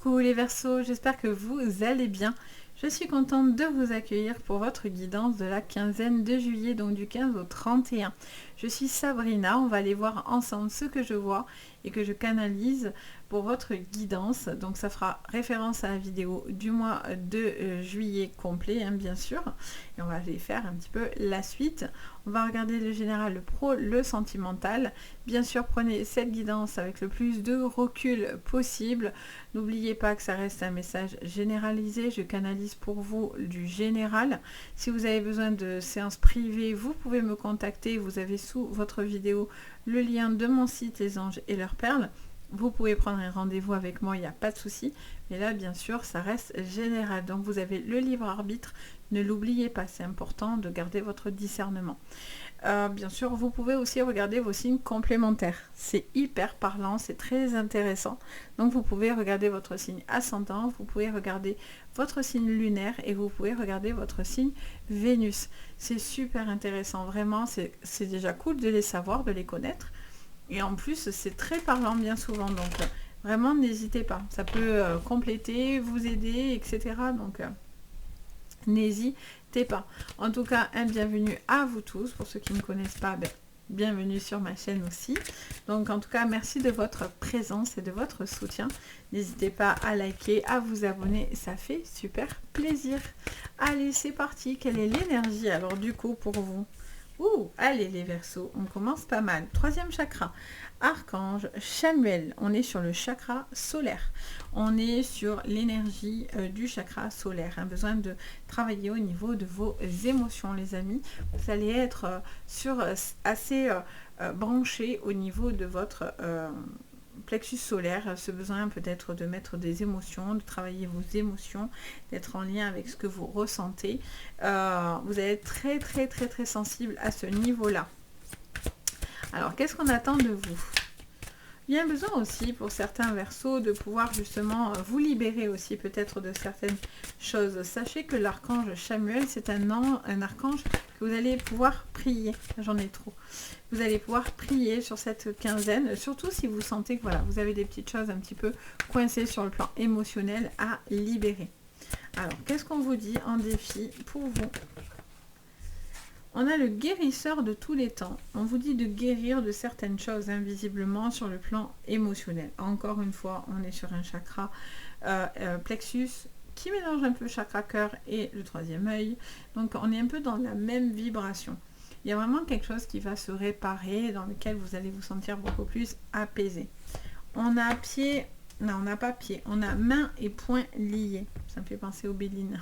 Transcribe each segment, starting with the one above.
Coucou les Verseaux, j'espère que vous allez bien. Je suis contente de vous accueillir pour votre guidance de la quinzaine de juillet, donc du 15 au 31. Je suis Sabrina, on va aller voir ensemble ce que je vois et que je canalise pour votre guidance. Donc ça fera référence à la vidéo du mois de juillet complet, hein, bien sûr. Et on va aller faire un petit peu la suite. On va regarder le général, le pro, le sentimental. Bien sûr, prenez cette guidance avec le plus de recul possible. N'oubliez pas que ça reste un message généralisé. Je canalise pour vous du général. Si vous avez besoin de séances privées, vous pouvez me contacter. Vous avez sous votre vidéo le lien de mon site Les Anges et leurs perles. Vous pouvez prendre un rendez-vous avec moi, il n'y a pas de souci. Mais là, bien sûr, ça reste général. Donc, vous avez le libre arbitre. Ne l'oubliez pas, c'est important de garder votre discernement. Bien sûr, vous pouvez aussi regarder vos signes complémentaires. C'est hyper parlant, c'est très intéressant. Donc, vous pouvez regarder votre signe ascendant, vous pouvez regarder votre signe lunaire et vous pouvez regarder votre signe Vénus. C'est super intéressant, vraiment. C'est déjà cool de les savoir, de les connaître. Et en plus, c'est très parlant bien souvent. Donc, vraiment, n'hésitez pas. Ça peut compléter, vous aider, etc. Donc, n'hésitez pas. En tout cas, un bienvenue à vous tous. Pour ceux qui ne me connaissent pas, bienvenue sur ma chaîne aussi. Donc, en tout cas, merci de votre présence et de votre soutien. N'hésitez pas à liker, à vous abonner. Ça fait super plaisir. Allez, c'est parti. Quelle est l'énergie alors du coup pour vous? Allez les Verseaux, on commence pas mal. Troisième chakra, Archange Chamuel. On est sur le chakra solaire. On est sur l'énergie du chakra solaire. Un besoin de travailler au niveau de vos émotions, les amis. Vous allez être assez branché au niveau de votre plexus solaire, ce besoin peut-être de mettre des émotions, de travailler vos émotions, d'être en lien avec ce que vous ressentez. Vous allez être très très très très sensible à ce niveau-là. Alors, qu'est-ce qu'on attend de vous? Il y a un besoin aussi pour certains Verseaux de pouvoir justement vous libérer aussi peut-être de certaines choses. Sachez que l'archange Chamuel, c'est un archange que vous allez pouvoir prier. J'en ai trop. Vous allez pouvoir prier sur cette quinzaine, surtout si vous sentez que voilà, vous avez des petites choses un petit peu coincées sur le plan émotionnel à libérer. Alors, qu'est-ce qu'on vous dit en défi pour vous? On a le guérisseur de tous les temps. On vous dit de guérir de certaines choses invisiblement sur le plan émotionnel. Encore une fois, on est sur un chakra plexus qui mélange un peu chakra cœur et le troisième œil. Donc, on est un peu dans la même vibration. Il y a vraiment quelque chose qui va se réparer, dans lequel vous allez vous sentir beaucoup plus apaisé. On a pied, non, on n'a pas pied, on a main et poing liés. Ça me fait penser aux Béline.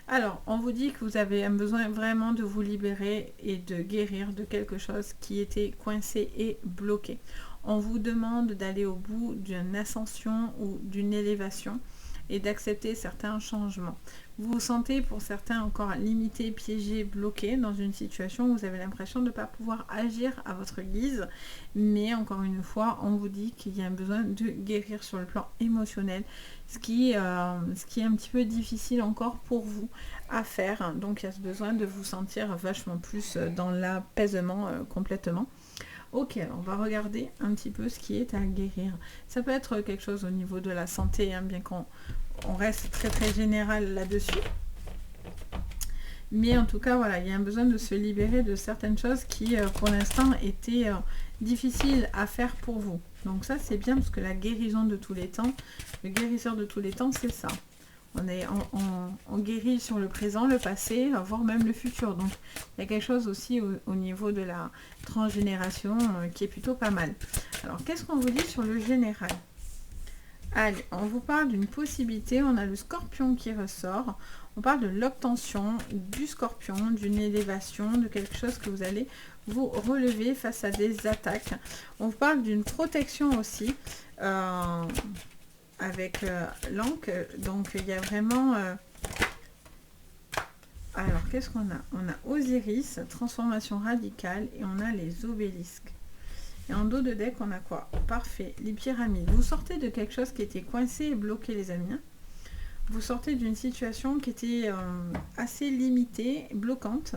Alors, on vous dit que vous avez un besoin vraiment de vous libérer et de guérir de quelque chose qui était coincé et bloqué. On vous demande d'aller au bout d'une ascension ou d'une élévation et d'accepter certains changements. Vous vous sentez pour certains encore limité, piégé, bloqué dans une situation où vous avez l'impression de ne pas pouvoir agir à votre guise. Mais encore une fois, on vous dit qu'il y a un besoin de guérir sur le plan émotionnel, ce qui est un petit peu difficile encore pour vous à faire. Donc il y a ce besoin de vous sentir vachement plus dans l'apaisement complètement. Ok, alors on va regarder un petit peu ce qui est à guérir. Ça peut être quelque chose au niveau de la santé, hein, bien qu'on reste très très général là-dessus. Mais en tout cas, voilà, il y a un besoin de se libérer de certaines choses qui, pour l'instant, étaient difficiles à faire pour vous. Donc ça, c'est bien parce que la guérison de tous les temps, le guérisseur de tous les temps, c'est ça. On guérit sur le présent, le passé, voire même le futur. Donc, il y a quelque chose aussi au niveau de la transgénération qui est plutôt pas mal. Alors, qu'est-ce qu'on vous dit sur le général? Allez, on vous parle d'une possibilité. On a le scorpion qui ressort. On parle de l'obtention du scorpion, d'une élévation, de quelque chose que vous allez vous relever face à des attaques. On vous parle d'une protection aussi. Avec l'encre, donc il y a vraiment alors qu'est-ce qu'on a? On a Osiris, transformation radicale, et on a les obélisques. Et en dos de deck, on a quoi? Parfait, les pyramides. Vous sortez de quelque chose qui était coincé et bloqué, les amis. Vous sortez d'une situation qui était assez limitée, bloquante.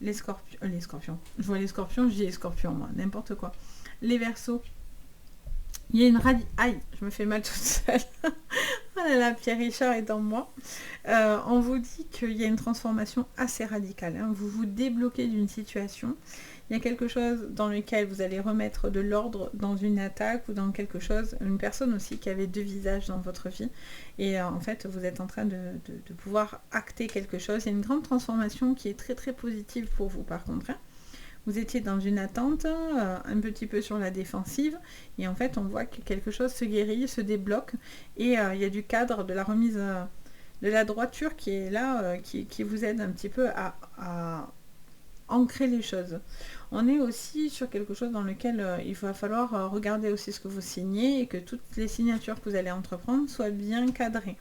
Les scorpions, je vois les scorpions, je dis les scorpions, moi, n'importe quoi. Les Verseaux, Il y a une Aïe, je me fais mal toute seule. Oh là là, Pierre Richard est dans moi. On vous dit qu'il y a une transformation assez radicale. Hein. Vous vous débloquez d'une situation. Il y a quelque chose dans lequel vous allez remettre de l'ordre dans une attaque ou dans quelque chose, une personne aussi qui avait deux visages dans votre vie. Et en fait, vous êtes en train de pouvoir acter quelque chose. Il y a une grande transformation qui est très très positive pour vous par contre. Hein. Vous étiez dans une attente, un petit peu sur la défensive, et en fait on voit que quelque chose se guérit, se débloque, et il y a du cadre, de la remise de la droiture qui est là, qui vous aide un petit peu à ancrer les choses. On est aussi sur quelque chose dans lequel il va falloir regarder aussi ce que vous signez, et que toutes les signatures que vous allez entreprendre soient bien cadrées,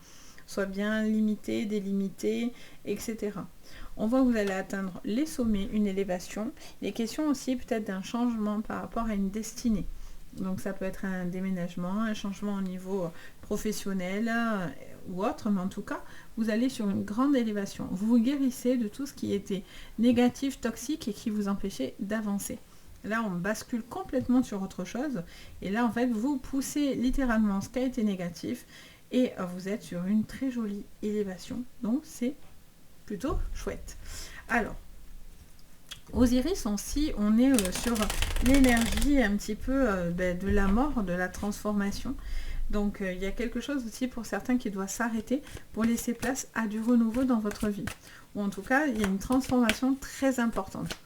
soient bien limitées, délimitées, etc. On voit que vous allez atteindre les sommets, une élévation. Il est question aussi peut-être d'un changement par rapport à une destinée. Donc ça peut être un déménagement, un changement au niveau professionnel ou autre, mais en tout cas, vous allez sur une grande élévation. Vous vous guérissez de tout ce qui était négatif, toxique et qui vous empêchait d'avancer. Là, on bascule complètement sur autre chose. Et là, en fait, vous poussez littéralement ce qui a été négatif et vous êtes sur une très jolie élévation. Donc, c'est plutôt chouette. Alors, Osiris aussi, on est sur l'énergie un petit peu de la mort, de la transformation. Donc, il y a quelque chose aussi pour certains qui doit s'arrêter pour laisser place à du renouveau dans votre vie. Ou en tout cas, il y a une transformation très importante.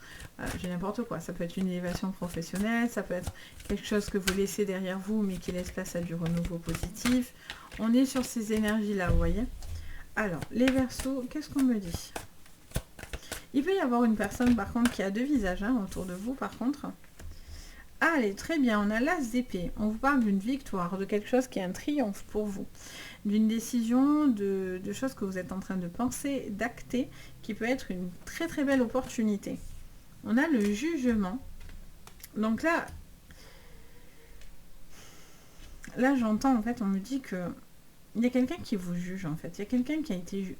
J'ai n'importe quoi. Ça peut être une élévation professionnelle, ça peut être quelque chose que vous laissez derrière vous, mais qui laisse place à du renouveau positif. On est sur ces énergies-là, vous voyez. Alors, les Verseaux, qu'est-ce qu'on me dit? Il peut y avoir une personne, par contre, qui a deux visages hein, autour de vous, par contre. Allez, très bien, on a l'As d'épée. On vous parle d'une victoire, de quelque chose qui est un triomphe pour vous. D'une décision, de choses que vous êtes en train de penser, d'acter, qui peut être une très très belle opportunité. On a le jugement. Donc là j'entends, en fait, on me dit que il y a quelqu'un qui vous juge, en fait. Il y a quelqu'un qui a été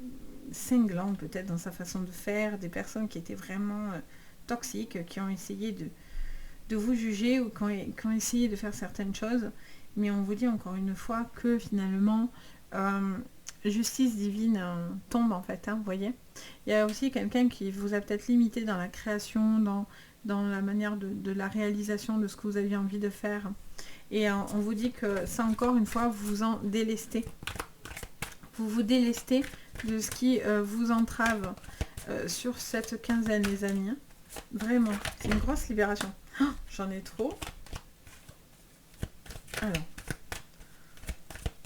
cinglant, peut-être, dans sa façon de faire. Des personnes qui étaient vraiment toxiques, qui ont essayé de vous juger ou qui ont essayé de faire certaines choses. Mais on vous dit encore une fois que, finalement, justice divine tombe, en fait. Hein, vous voyez. Il y a aussi quelqu'un qui vous a peut-être limité dans la création, dans la manière de la réalisation de ce que vous aviez envie de faire. Et on vous dit que ça, encore une fois, vous vous en délestez. Vous vous délestez de ce qui vous entrave sur cette quinzaine, les amis. Hein. Vraiment, c'est une grosse libération. Oh, j'en ai trop. Alors.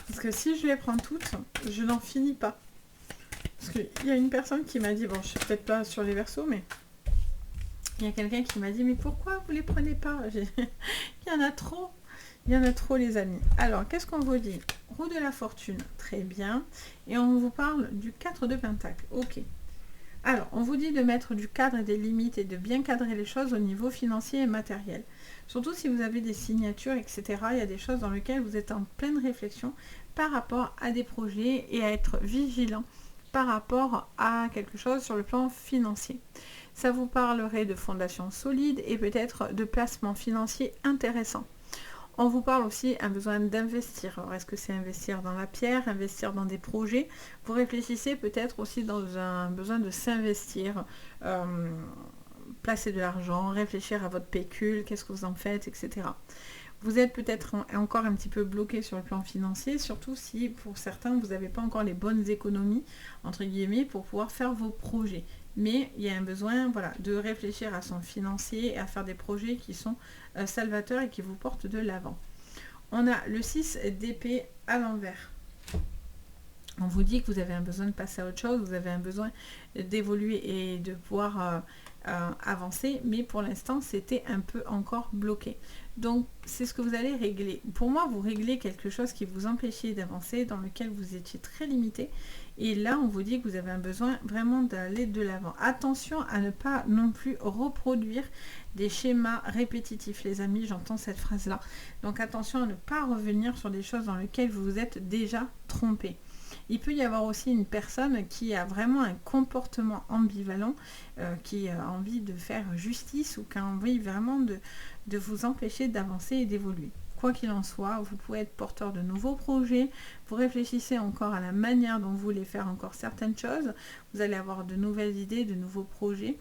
Parce que si je les prends toutes, je n'en finis pas. Parce qu'il y a une personne qui m'a dit, bon, je suis peut-être pas sur les Verseaux, mais il y a quelqu'un qui m'a dit, mais pourquoi vous les prenez pas? Il y en a trop. Il y en a trop, les amis. Alors, qu'est-ce qu'on vous dit? Roue de la fortune, très bien. Et on vous parle du 4 de Pentacle. Ok. Alors, on vous dit de mettre du cadre et des limites et de bien cadrer les choses au niveau financier et matériel. Surtout si vous avez des signatures, etc. Il y a des choses dans lesquelles vous êtes en pleine réflexion par rapport à des projets et à être vigilant par rapport à quelque chose sur le plan financier. Ça vous parlerait de fondations solides et peut-être de placements financiers intéressants. On vous parle aussi un besoin d'investir. Alors, est-ce que c'est investir dans la pierre, investir dans des projets? Vous réfléchissez peut-être aussi dans un besoin de s'investir, placer de l'argent, réfléchir à votre pécule, qu'est-ce que vous en faites, etc. Vous êtes peut-être encore un petit peu bloqué sur le plan financier, surtout si pour certains, vous n'avez pas encore les bonnes économies, entre guillemets, pour pouvoir faire vos projets. Mais il y a un besoin de réfléchir à son financier et à faire des projets qui sont salvateurs et qui vous portent de l'avant. On a le 6 d'épée à l'envers. On vous dit que vous avez un besoin de passer à autre chose, vous avez un besoin d'évoluer et de pouvoir avancer, mais pour l'instant, c'était un peu encore bloqué. Donc, c'est ce que vous allez régler. Pour moi, vous réglez quelque chose qui vous empêchait d'avancer, dans lequel vous étiez très limité. Et là, on vous dit que vous avez un besoin vraiment d'aller de l'avant. Attention à ne pas non plus reproduire des schémas répétitifs, les amis. J'entends cette phrase-là. Donc, attention à ne pas revenir sur des choses dans lesquelles vous vous êtes déjà trompé. Il peut y avoir aussi une personne qui a vraiment un comportement ambivalent, qui a envie de faire justice ou qui a envie vraiment de vous empêcher d'avancer et d'évoluer. quoi qu'il en soit, vous pouvez être porteur de nouveaux projets. Vous réfléchissez encore à la manière dont vous voulez faire encore certaines choses. Vous allez avoir de nouvelles idées, de nouveaux projets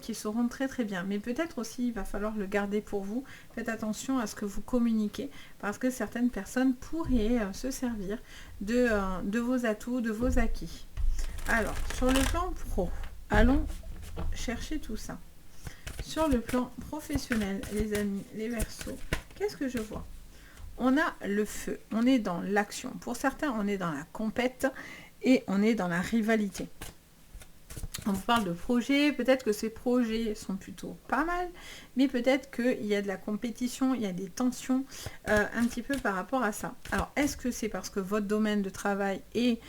qui seront très très bien. Mais peut-être aussi, il va falloir le garder pour vous. Faites attention à ce que vous communiquez parce que certaines personnes pourraient se servir de vos atouts, de vos acquis. Alors, sur le plan pro, allons chercher tout ça. Sur le plan professionnel, les amis, les Verseaux, qu'est-ce que je vois? On a le feu, on est dans l'action. Pour certains, on est dans la compète et on est dans la rivalité. On vous parle de projets, peut-être que ces projets sont plutôt pas mal, mais peut-être qu'il y a de la compétition, il y a des tensions un petit peu par rapport à ça. Alors, est-ce que c'est parce que votre domaine de travail est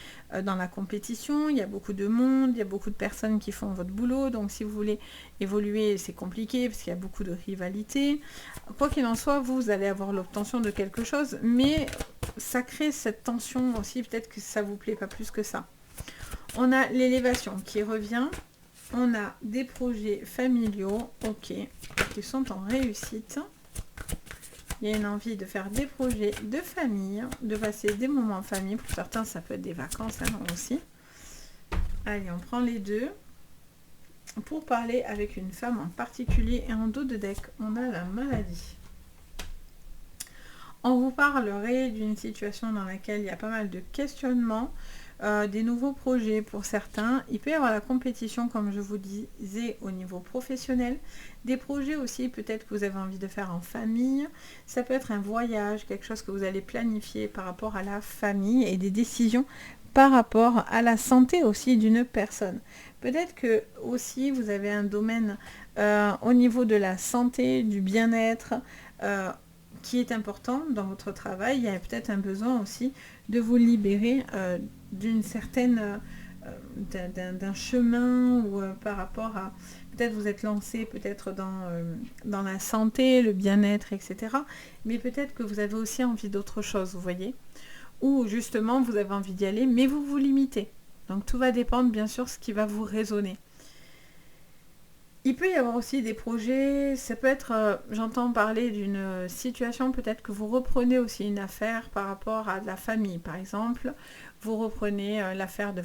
dans la compétition, il y a beaucoup de monde, il y a beaucoup de personnes qui font votre boulot, donc si vous voulez évoluer, c'est compliqué parce qu'il y a beaucoup de rivalité. Quoi qu'il en soit, vous allez avoir l'obtention de quelque chose, mais ça crée cette tension aussi, peut-être que ça vous plaît pas plus que ça. On a l'élévation qui revient. On a des projets familiaux, ok, qui sont en réussite. Il y a une envie de faire des projets de famille, de passer des moments en famille. Pour certains, ça peut être des vacances aussi. Allez, on prend les deux. Pour parler avec une femme en particulier et en dos de deck, on a la maladie. On vous parlerait d'une situation dans laquelle il y a pas mal de questionnements. Des nouveaux projets pour certains. Il peut y avoir la compétition, comme je vous disais, au niveau professionnel. Des projets aussi, peut-être que vous avez envie de faire en famille. Ça peut être un voyage, quelque chose que vous allez planifier par rapport à la famille et des décisions par rapport à la santé aussi d'une personne. Peut-être que aussi vous avez un domaine au niveau de la santé, du bien-être, qui est important dans votre travail. Il y a peut-être un besoin aussi de vous libérer d'une certaine d'un chemin ou par rapport à peut-être vous êtes lancé peut-être dans la santé, le bien-être, etc. Mais peut-être que vous avez aussi envie d'autre chose, vous voyez, ou justement vous avez envie d'y aller, mais vous vous limitez. Donc tout va dépendre bien sûr ce qui va vous résonner. Il peut y avoir aussi des projets, ça peut être, j'entends parler d'une situation, peut-être que vous reprenez aussi une affaire par rapport à de la famille, par exemple, vous reprenez l'affaire de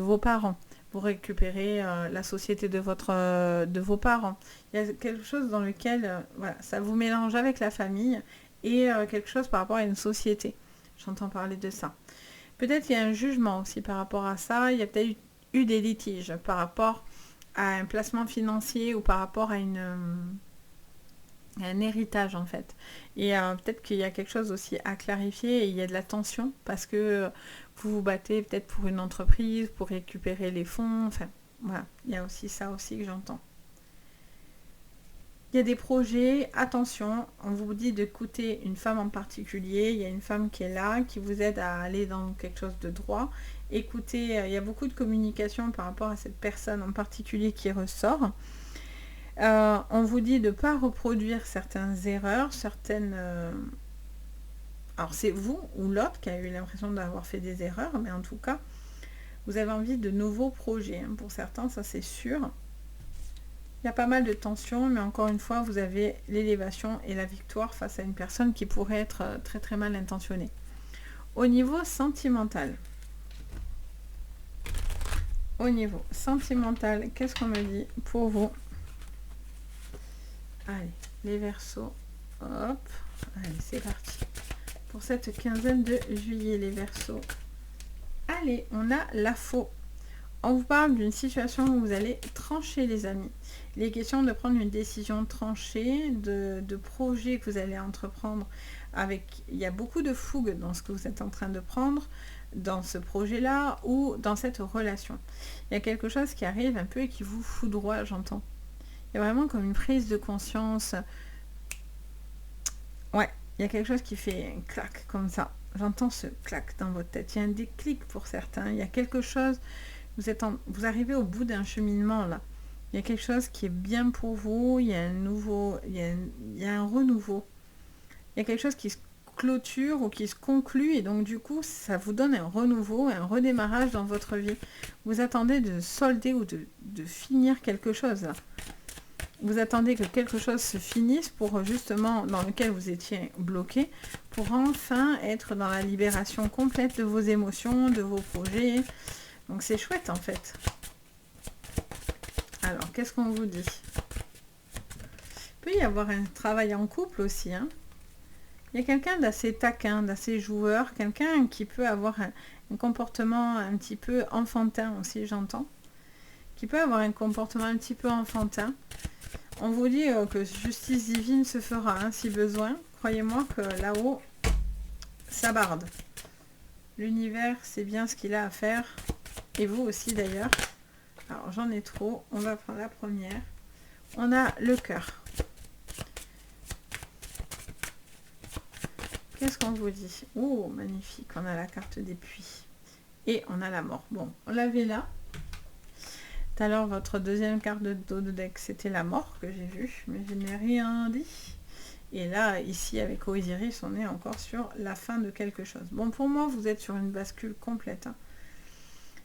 vos parents, vous récupérez la société de vos parents. Il y a quelque chose dans lequel voilà, ça vous mélange avec la famille et quelque chose par rapport à une société. J'entends parler de ça. Peut-être qu'il y a un jugement aussi par rapport à ça, il y a peut-être eu des litiges par rapport à un placement financier ou par rapport à un héritage en fait. Et peut-être qu'il y a quelque chose aussi à clarifier et il y a de la tension parce que vous vous battez peut-être pour une entreprise, pour récupérer les fonds, enfin voilà, il y a aussi ça aussi que j'entends. Il y a des projets, attention, on vous dit d'écouter une femme en particulier, il y a une femme qui est là, qui vous aide à aller dans quelque chose de droit. Écoutez, il y a beaucoup de communication par rapport à cette personne en particulier qui ressort. On vous dit de ne pas reproduire certaines erreurs, certaines... Alors c'est vous ou l'autre qui a eu l'impression d'avoir fait des erreurs, mais en tout cas, vous avez envie de nouveaux projets. Hein. Pour certains, ça c'est sûr. Il y a pas mal de tensions, mais encore une fois, vous avez l'élévation et la victoire face à une personne qui pourrait être très très mal intentionnée. Au niveau sentimental, qu'est-ce qu'on me dit pour vous? Allez, les Verseaux, hop, allez, c'est parti. Pour cette quinzaine de juillet, les Verseaux. Allez, on a la faux. On vous parle d'une situation où vous allez trancher, les amis. Il est question de prendre une décision tranchée, de projets que vous allez entreprendre. Il y a beaucoup de fougue dans ce que vous êtes en train de prendre, dans ce projet-là ou dans cette relation. Il y a quelque chose qui arrive un peu et qui vous foudroie, j'entends. Il y a vraiment comme une prise de conscience. Ouais, il y a quelque chose qui fait un clac comme ça. J'entends ce clac dans votre tête. Il y a un déclic pour certains. Il y a quelque chose... Vous arrivez au bout d'un cheminement là. Il y a quelque chose qui est bien pour vous. Il y a il y a un renouveau. Il y a quelque chose qui se clôture ou qui se conclut et donc du coup ça vous donne un renouveau, un redémarrage dans votre vie. Vous attendez de solder ou de finir quelque chose là. vous attendez que quelque chose se finisse pour justement, dans lequel vous étiez bloqué, pour enfin être dans la libération complète de vos émotions, de vos projets. Donc c'est chouette en fait. Alors, qu'est-ce qu'on vous dit? Il peut y avoir un travail en couple aussi. Hein. Il y a quelqu'un d'assez taquin, d'assez joueur, quelqu'un qui peut avoir un comportement un petit peu enfantin aussi, j'entends. Qui peut avoir un comportement un petit peu enfantin. On vous dit que justice divine se fera, hein, si besoin. Croyez-moi que là-haut, ça barde. L'univers, c'est bien ce qu'il a à faire. Et vous aussi, d'ailleurs. Alors, j'en ai trop. On va prendre la première. On a le cœur. Qu'est-ce qu'on vous dit? Oh, magnifique. On a la carte des puits. Et on a la mort. Bon, on l'avait là. Tout à l'heure, votre deuxième carte de dos de deck, c'était la mort que j'ai vue, mais je n'ai rien dit. Et là, ici, avec Osiris, on est encore sur la fin de quelque chose. Bon, pour moi, vous êtes sur une bascule complète. Hein.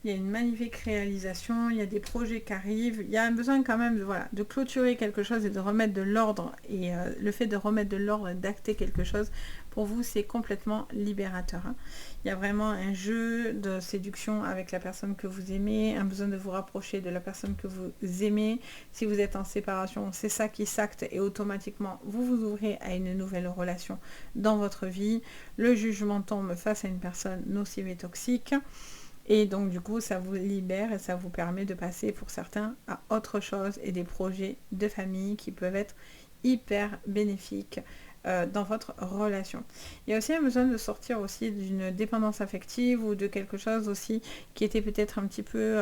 Il y a une magnifique réalisation, il y a des projets qui arrivent. Il y a un besoin quand même de, voilà, de clôturer quelque chose et de remettre de l'ordre. Et le fait de remettre de l'ordre et d'acter quelque chose, pour vous, c'est complètement libérateur. Hein. Il y a vraiment un jeu de séduction avec la personne que vous aimez, un besoin de vous rapprocher de la personne que vous aimez. Si vous êtes en séparation, c'est ça qui s'acte et automatiquement, vous vous ouvrez à une nouvelle relation dans votre vie. Le jugement tombe face à une personne nocive et toxique. Et donc, du coup, ça vous libère et ça vous permet de passer, pour certains, à autre chose et des projets de famille qui peuvent être hyper bénéfiques dans votre relation. Il y a aussi un besoin de sortir aussi d'une dépendance affective ou de quelque chose aussi qui était peut-être un petit peu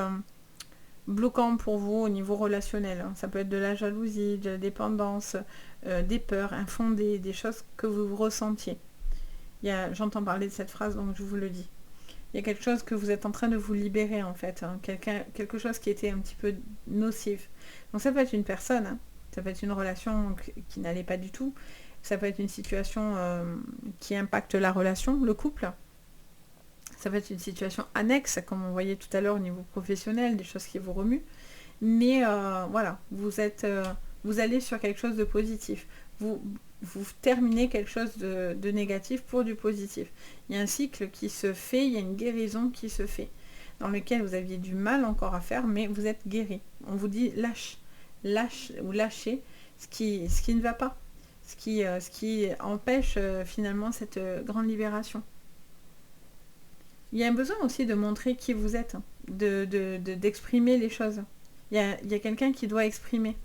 bloquant pour vous au niveau relationnel. Ça peut être de la jalousie, de la dépendance, des peurs infondées, des choses que vous ressentiez. J'entends parler de cette phrase, donc je vous le dis. Il y a quelque chose que vous êtes en train de vous libérer en fait, hein. Quelque chose qui était un petit peu nocif. Donc ça peut être une personne, hein. Ça peut être une relation qui n'allait pas du tout, ça peut être une situation qui impacte la relation, le couple. Ça peut être une situation annexe, comme on voyait tout à l'heure au niveau professionnel, des choses qui vous remuent. Mais voilà, vous allez sur quelque chose de positif. Vous terminez quelque chose de négatif pour du positif. Il y a un cycle qui se fait, il y a une guérison qui se fait, dans lequel vous aviez du mal encore à faire, mais vous êtes guéri. On vous dit lâche ou lâchez ce qui ne va pas, ce qui empêche finalement cette grande libération. Il y a un besoin aussi de montrer qui vous êtes, hein, d'exprimer les choses. Il y a quelqu'un qui doit exprimer,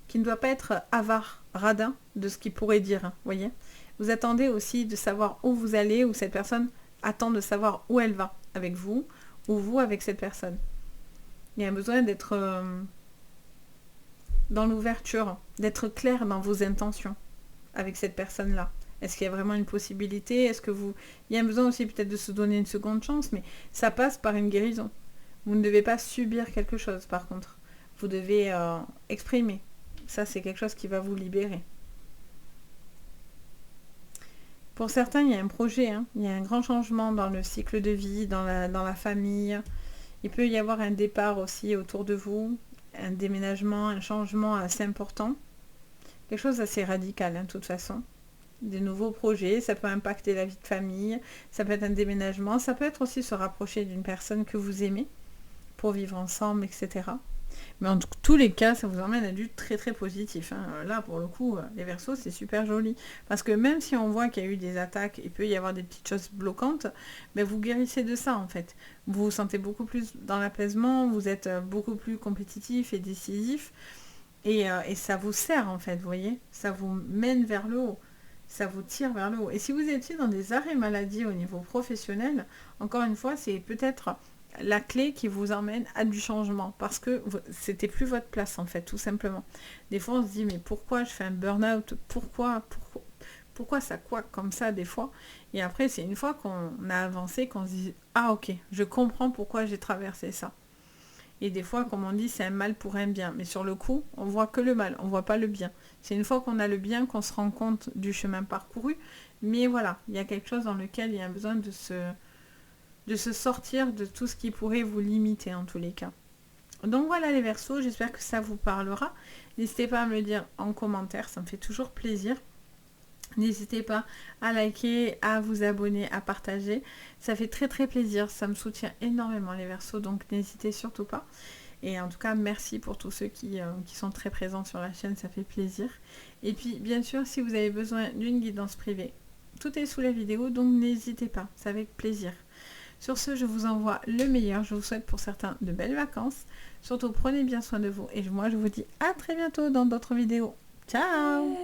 qui ne doit pas être avare, radin de ce qu'il pourrait dire, hein, voyez. Vous attendez aussi de savoir où vous allez, ou cette personne attend de savoir où elle va avec vous, ou vous avec cette personne. Il y a un besoin d'être dans l'ouverture, d'être clair dans vos intentions avec cette personne-là. Est-ce qu'il y a vraiment une possibilité? Il y a un besoin aussi peut-être de se donner une seconde chance, mais ça passe par une guérison. Vous ne devez pas subir quelque chose, par contre. Vous devez exprimer. Ça, c'est quelque chose qui va vous libérer. Pour certains, il y a un projet, hein. Il y a un grand changement dans le cycle de vie, dans la famille. Il peut y avoir un départ aussi autour de vous, un déménagement, un changement assez important. Quelque chose d'assez radical, hein, de toute façon. Des nouveaux projets, ça peut impacter la vie de famille, ça peut être un déménagement, ça peut être aussi se rapprocher d'une personne que vous aimez pour vivre ensemble, etc. Mais en tous les cas, ça vous emmène à du très très positif. Hein. Là, pour le coup, les Verseaux, c'est super joli. Parce que même si on voit qu'il y a eu des attaques, il peut y avoir des petites choses bloquantes, mais vous guérissez de ça en fait. Vous vous sentez beaucoup plus dans l'apaisement, vous êtes beaucoup plus compétitif et décisif. Et ça vous sert en fait, vous voyez. Ça vous mène vers le haut. Ça vous tire vers le haut. Et si vous étiez dans des arrêts maladie au niveau professionnel, encore une fois, c'est peut-être la clé qui vous emmène à du changement, parce que c'était plus votre place en fait, tout simplement. Des fois on se dit mais pourquoi je fais un burn-out, pourquoi ça coince comme ça des fois, et après c'est une fois qu'on a avancé qu'on se dit ah ok, je comprends pourquoi j'ai traversé ça. Et des fois, comme on dit, c'est un mal pour un bien. Mais sur le coup, on voit que le mal, on voit pas le bien. C'est une fois qu'on a le bien qu'on se rend compte du chemin parcouru. Mais voilà, il y a quelque chose dans lequel il y a besoin de se sortir de tout ce qui pourrait vous limiter en tous les cas. Donc voilà les Verseaux, j'espère que ça vous parlera. N'hésitez pas à me le dire en commentaire, ça me fait toujours plaisir. N'hésitez pas à liker, à vous abonner, à partager. Ça fait très très plaisir, ça me soutient énormément les Verseaux, donc n'hésitez surtout pas. Et en tout cas, merci pour tous ceux qui sont très présents sur la chaîne, ça fait plaisir. Et puis bien sûr, si vous avez besoin d'une guidance privée, tout est sous la vidéo, donc n'hésitez pas, c'est avec plaisir. Sur ce, je vous envoie le meilleur, je vous souhaite pour certains de belles vacances. Surtout, prenez bien soin de vous et moi je vous dis à très bientôt dans d'autres vidéos. Ciao!